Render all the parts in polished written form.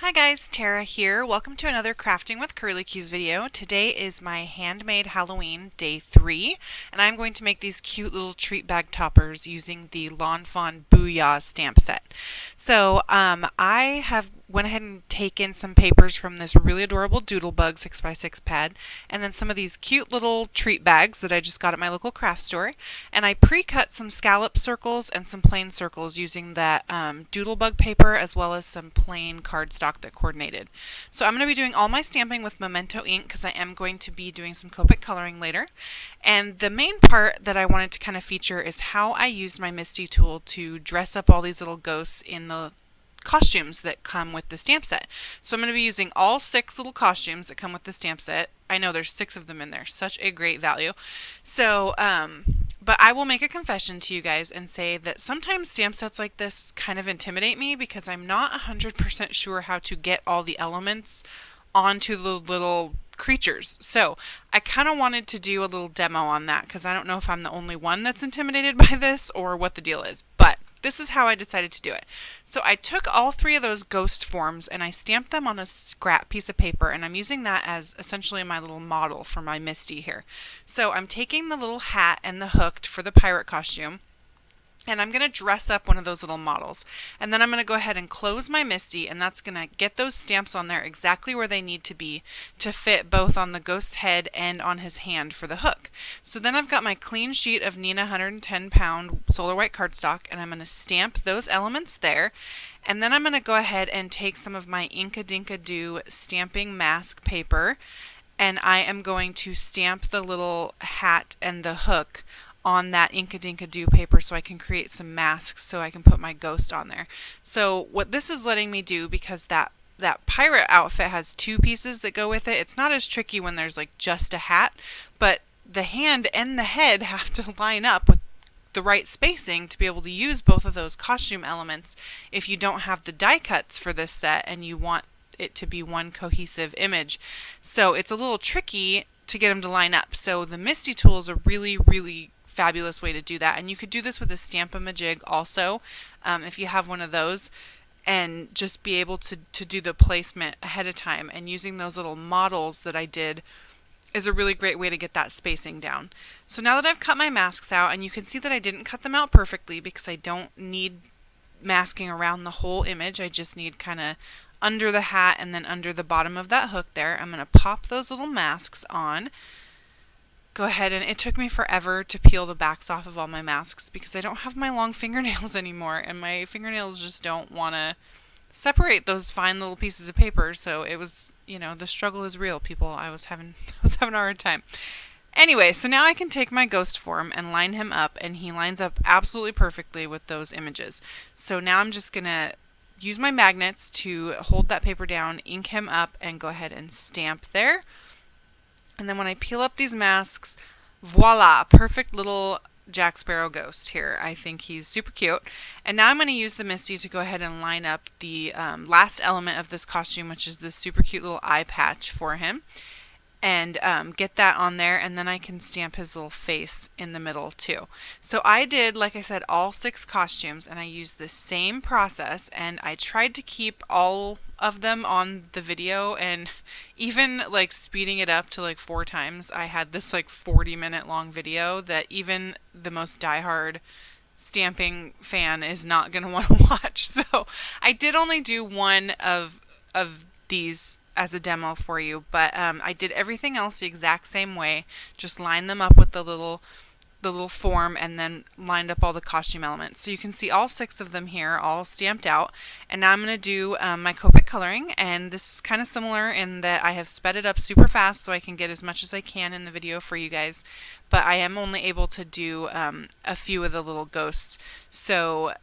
Hi guys, Tara here. Welcome to another Crafting with Curly Cues video. Today is my Handmade Halloween day 3, and I'm going to make these cute little treat bag toppers using the Lawn Fawn Booyah stamp set. So I have went ahead and taken some papers from this really adorable Doodlebug 6x6 pad, and then some of these cute little treat bags that I just got at my local craft store, and I pre-cut some scallop circles and some plain circles using that Doodlebug paper as well as some plain cardstock that coordinated. So I'm going to be doing all my stamping with Memento ink because I am going to be doing some Copic coloring later. And the main part that I wanted to kind of feature is how I used my MISTI tool to dress up all these little ghosts in the costumes that come with the stamp set. So I'm going to be using all 6 little costumes that come with the stamp set. I know there's 6 of them in there. Such a great value. So, but I will make a confession to you guys and say that sometimes stamp sets like this kind of intimidate me because I'm not 100% sure how to get all the elements onto the little creatures. So I kind of wanted to do a little demo on that because I don't know if I'm the only one that's intimidated by this or what the deal is. But this is how I decided to do it. So I took all 3 of those ghost forms and I stamped them on a scrap piece of paper, and I'm using that as essentially my little model for my MISTI here. So I'm taking the little hat and the hook for the pirate costume, and I'm going to dress up one of those little models. And then I'm going to go ahead and close my MISTI, and that's going to get those stamps on there exactly where they need to be to fit both on the ghost's head and on his hand for the hook. So then I've got my clean sheet of Nina 110 pound solar white cardstock, and I'm going to stamp those elements there. And then I'm going to go ahead and take some of my Inkadinka-Doo stamping mask paper, and I am going to stamp the little hat and the hook on that Inkadinka-Doo paper so I can create some masks so I can put my ghost on there. So what this is letting me do, because that pirate outfit has 2 pieces that go with it, it's not as tricky when there's like just a hat, but the hand and the head have to line up with the right spacing to be able to use both of those costume elements if you don't have the die cuts for this set and you want it to be one cohesive image. So it's a little tricky to get them to line up. So the MISTI tool is a really fabulous way to do that, and you could do this with a Stamp-A-Majig also if you have one of those, and just be able to do the placement ahead of time. And using those little models that I did is a really great way to get that spacing down. So now that I've cut my masks out, and you can see that I didn't cut them out perfectly because I don't need masking around the whole image, I just need kind of under the hat and then under the bottom of that hook there. I'm going to pop those little masks on. Go ahead, and it took me forever to peel the backs off of all my masks because I don't have my long fingernails anymore, and my fingernails just don't want to separate those fine little pieces of paper. So it was, you know, the struggle is real, people. I was having a hard time. Anyway, so now I can take my ghost form and line him up, and he lines up absolutely perfectly with those images. So now I'm just going to use my magnets to hold that paper down, ink him up, and go ahead and stamp there. And then when I peel up these masks, voila, perfect little Jack Sparrow ghost here. I think he's super cute. And now I'm going to use the MISTI to go ahead and line up the last element of this costume, which is this super cute little eye patch for him, and get that on there, and then I can stamp his little face in the middle too. So I did, like I said, all 6 costumes, and I used the same process, and I tried to keep all of them on the video, and even like speeding it up to like 4 times. I had this like 40-minute long video that even the most diehard stamping fan is not going to want to watch. So I did only do one of these as a demo for you, but I did everything else the exact same way, just lined them up with the little form and then lined up all the costume elements. So you can see all 6 of them here all stamped out, and now I'm going to do my Copic coloring, and this is kind of similar in that I have sped it up super fast so I can get as much as I can in the video for you guys, but I am only able to do a few of the little ghosts. So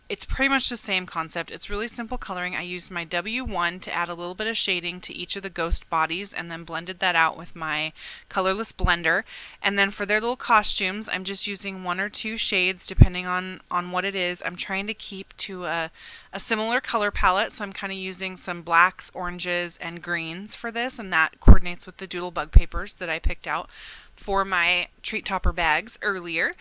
it's pretty much the same concept. It's really simple coloring. I used my W1 to add a little bit of shading to each of the ghost bodies and then blended that out with my colorless blender. And then for their little costumes, I'm just using 1 or 2 shades depending on what it is. I'm trying to keep to a similar color palette, so I'm kind of using some blacks, oranges, and greens for this, and that coordinates with the Doodlebug papers that I picked out for my treat topper bags earlier.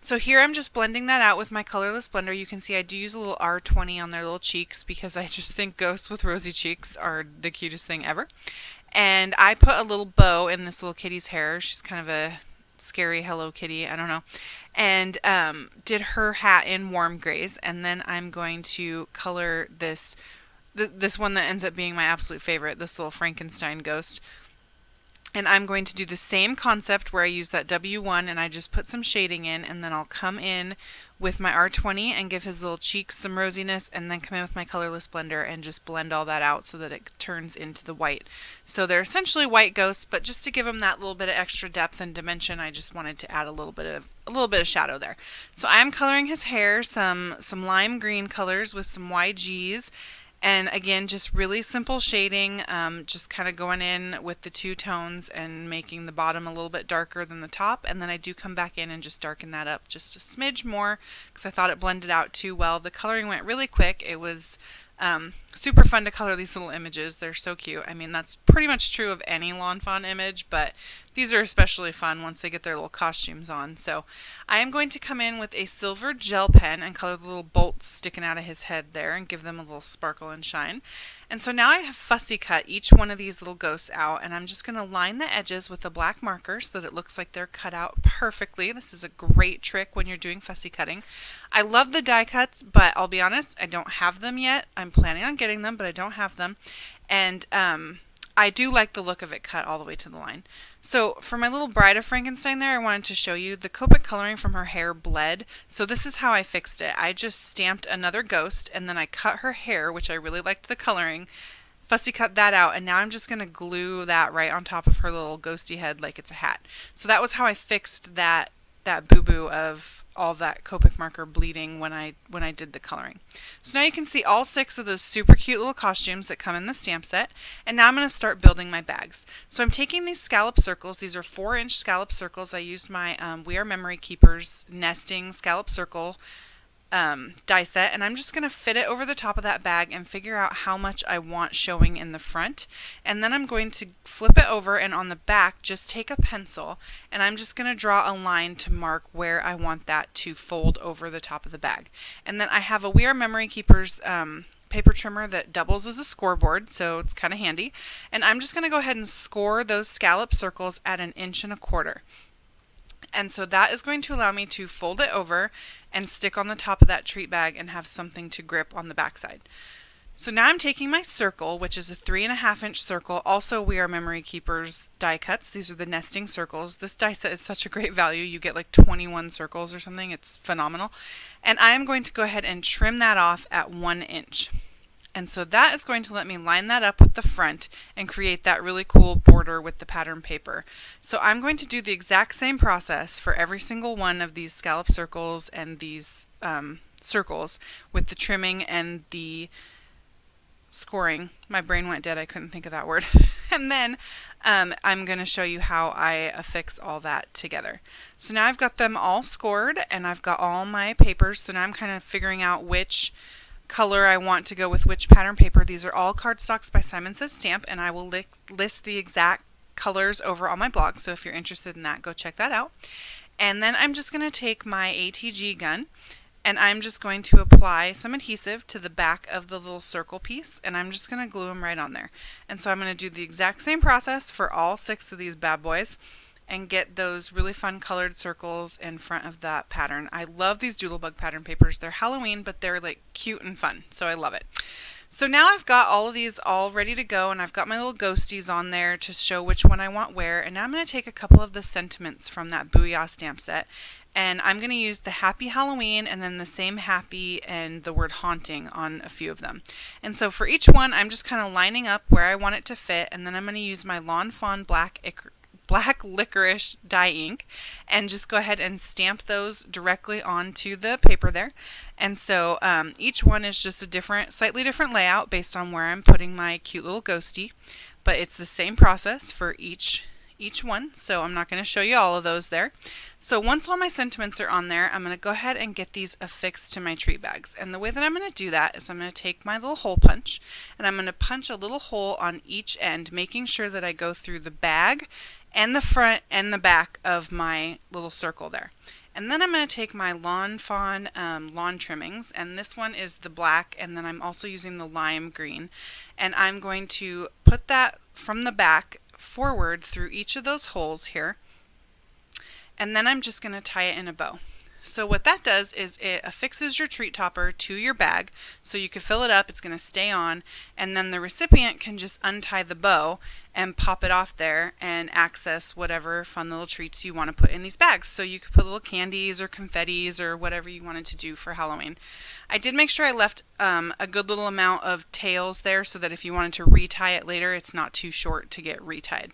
So here I'm just blending that out with my colorless blender. You can see I do use a little R20 on their little cheeks because I just think ghosts with rosy cheeks are the cutest thing ever. And I put a little bow in this little kitty's hair. She's kind of a scary Hello Kitty, I don't know. And did her hat in warm grays. And then I'm going to color this one that ends up being my absolute favorite, this little Frankenstein Ghost. And I'm going to do the same concept where I use that W1 and I just put some shading in, and then I'll come in with my R20 and give his little cheeks some rosiness, and then come in with my colorless blender and just blend all that out so that it turns into the white. So they're essentially white ghosts, but just to give them that little bit of extra depth and dimension, I just wanted to add a little bit of shadow there. So I'm coloring his hair some lime green colors with some YGs. And again, just really simple shading, just kind of going in with the two tones and making the bottom a little bit darker than the top. And then I do come back in and just darken that up just a smidge more because I thought it blended out too well. The coloring went really quick. It was super fun to color these little images. They're so cute. I mean, that's pretty much true of any Lawn Fawn image, but these are especially fun once they get their little costumes on. So I am going to come in with a silver gel pen and color the little bolts sticking out of his head there and give them a little sparkle and shine. And so now I have fussy cut each one of these little ghosts out, and I'm just going to line the edges with a black marker so that it looks like they're cut out perfectly. This is a great trick when you're doing fussy cutting. I love the die cuts, but I'll be honest, I don't have them yet. I'm planning on getting them, but I don't have them. And I do like the look of it cut all the way to the line. So for my little Bride of Frankenstein there, I wanted to show you the Copic Coloring from her hair bled. So this is how I fixed it. I just stamped another ghost, and then I cut her hair, which I really liked the coloring, fussy cut that out, and now I'm just going to glue that right on top of her little ghosty head like it's a hat. So that was how I fixed that boo-boo of all that Copic marker bleeding when I did the coloring. So now you can see all 6 of those super cute little costumes that come in the stamp set, and now I'm going to start building my bags. So I'm taking these scallop circles. These are 4-inch scallop circles. I used my We Are Memory Keepers nesting scallop circle die set, and I'm just going to fit it over the top of that bag and figure out how much I want showing in the front. And then I'm going to flip it over, and on the back just take a pencil and I'm just going to draw a line to mark where I want that to fold over the top of the bag. And then I have a We Are Memory Keepers paper trimmer that doubles as a scoreboard, so it's kind of handy. And I'm just going to go ahead and score those scallop circles at 1 1/4 inches. And so that is going to allow me to fold it over and stick on the top of that treat bag and have something to grip on the backside. So now I'm taking my circle, which is a 3.5-inch circle. Also, We Are Memory Keepers die cuts. These are the nesting circles. This die set is such a great value. You get like 21 circles or something. It's phenomenal. And I am going to go ahead and trim that off at 1 inch. And so that is going to let me line that up with the front and create that really cool border with the pattern paper. So I'm going to do the exact same process for every single one of these scallop circles and these circles with the trimming and the scoring. My brain went dead. I couldn't think of that word. And then I'm going to show you how I affix all that together. So now I've got them all scored and I've got all my papers. So now I'm kind of figuring out which color I want to go with which pattern paper. These are all cardstocks by Simon Says Stamp, and I will list the exact colors over on my blog, so if you're interested in that, go check that out. And then I'm just going to take my ATG gun and I'm just going to apply some adhesive to the back of the little circle piece, and I'm just going to glue them right on there. And so I'm going to do the exact same process for all 6 of these bad boys and get those really fun colored circles in front of that pattern. I love these Doodlebug pattern papers. They're Halloween, but they're like cute and fun, so I love it. So now I've got all of these all ready to go, and I've got my little ghosties on there to show which one I want where. And now I'm going to take a couple of the sentiments from that Booyah stamp set, and I'm going to use the Happy Halloween and then the same happy and the word haunting on a few of them. And so for each one, I'm just kind of lining up where I want it to fit, and then I'm going to use my Lawn Fawn black licorice dye ink and just go ahead and stamp those directly onto the paper there. And so each one is just a slightly different layout based on where I'm putting my cute little ghosty, but it's the same process for each one, so I'm not going to show you all of those there. So once all my sentiments are on there, I'm going to go ahead and get these affixed to my treat bags. And the way that I'm going to do that is I'm going to take my little hole punch and I'm going to punch a little hole on each end, making sure that I go through the bag and the front and the back of my little circle there. And then I'm going to take my Lawn Fawn lawn trimmings, and this one is the black, and then I'm also using the lime green. And I'm going to put that from the back forward through each of those holes here. And then I'm just going to tie it in a bow. So what that does is it affixes your treat topper to your bag, so you can fill it up, it's going to stay on, and then the recipient can just untie the bow and pop it off there and access whatever fun little treats you want to put in these bags. So you could put little candies or confettis or whatever you wanted to do for Halloween. I did make sure I left a good little amount of tails there so that if you wanted to retie it later, it's not too short to get retied.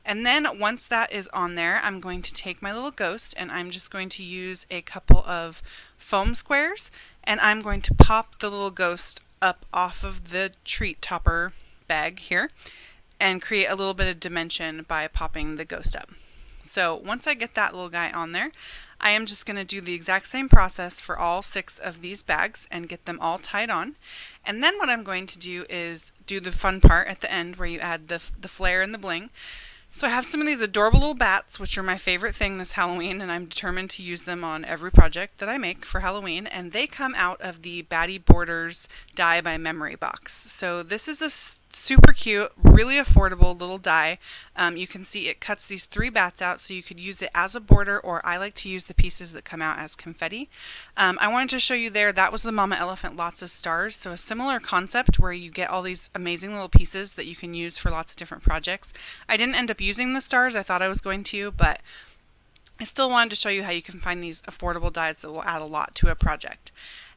And then once that is on there, I'm going to take my little ghost and I'm just going to use a couple of foam squares, and I'm going to pop the little ghost up off of the treat topper bag here and create a little bit of dimension by popping the ghost up. So once I get that little guy on there, I am just going to do the exact same process for all 6 of these bags and get them all tied on. And then what I'm going to do is do the fun part at the end where you add the flare and the bling. So I have some of these adorable little bats, which are my favorite thing this Halloween, and I'm determined to use them on every project that I make for Halloween, and they come out of the Batty Borders Die by Memory box. So this is a super cute, really affordable little die. You can see it cuts these 3 bats out, so you could use it as a border, or I like to use the pieces that come out as confetti. I wanted to show you there, that was the Mama Elephant Lots of Stars, so a similar concept where you get all these amazing little pieces that you can use for lots of different projects. I didn't end up using the stars, I thought I was going to, but I still wanted to show you how you can find these affordable dies that will add a lot to a project.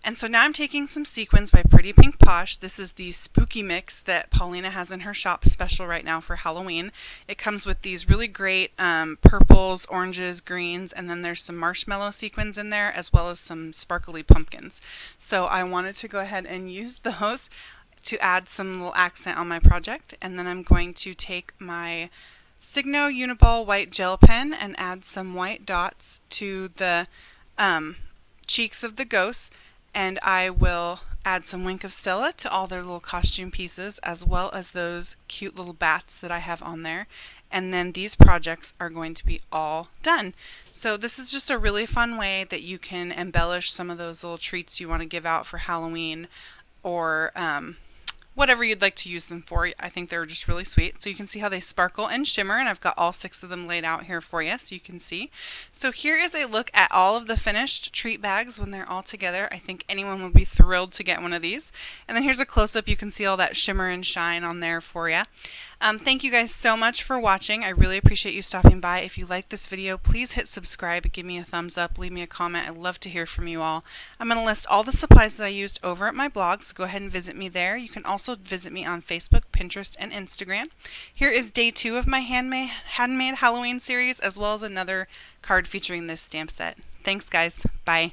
And so now I'm taking some sequins by Pretty Pink Posh. This is the spooky mix that Paulina has in her shop special right now for Halloween. It comes with these really great purples, oranges, greens, and then there's some marshmallow sequins in there as well as some sparkly pumpkins. So I wanted to go ahead and use those to add some little accent on my project. And then I'm going to take my Signo Uniball white gel pen and add some white dots to the cheeks of the ghosts. And I will add some Wink of Stella to all their little costume pieces, as well as those cute little bats that I have on there. And then these projects are going to be all done. So this is just a really fun way that you can embellish some of those little treats you want to give out for Halloween, or whatever you'd like to use them for. I think they're just really sweet. So you can see how they sparkle and shimmer, and I've got all 6 of them laid out here for you so you can see. So here is a look at all of the finished treat bags when they're all together. I think anyone would be thrilled to get one of these. And then here's a close-up. You can see all that shimmer and shine on there for you. Thank you guys so much for watching. I really appreciate you stopping by. If you like this video, please hit subscribe, give me a thumbs up, leave me a comment. I'd love to hear from you all. I'm going to list all the supplies that I used over at my blog, so go ahead and visit me there. You can also visit me on Facebook, Pinterest, and Instagram. Here is day 2 of my Handmade Halloween series, as well as another card featuring this stamp set. Thanks guys. Bye.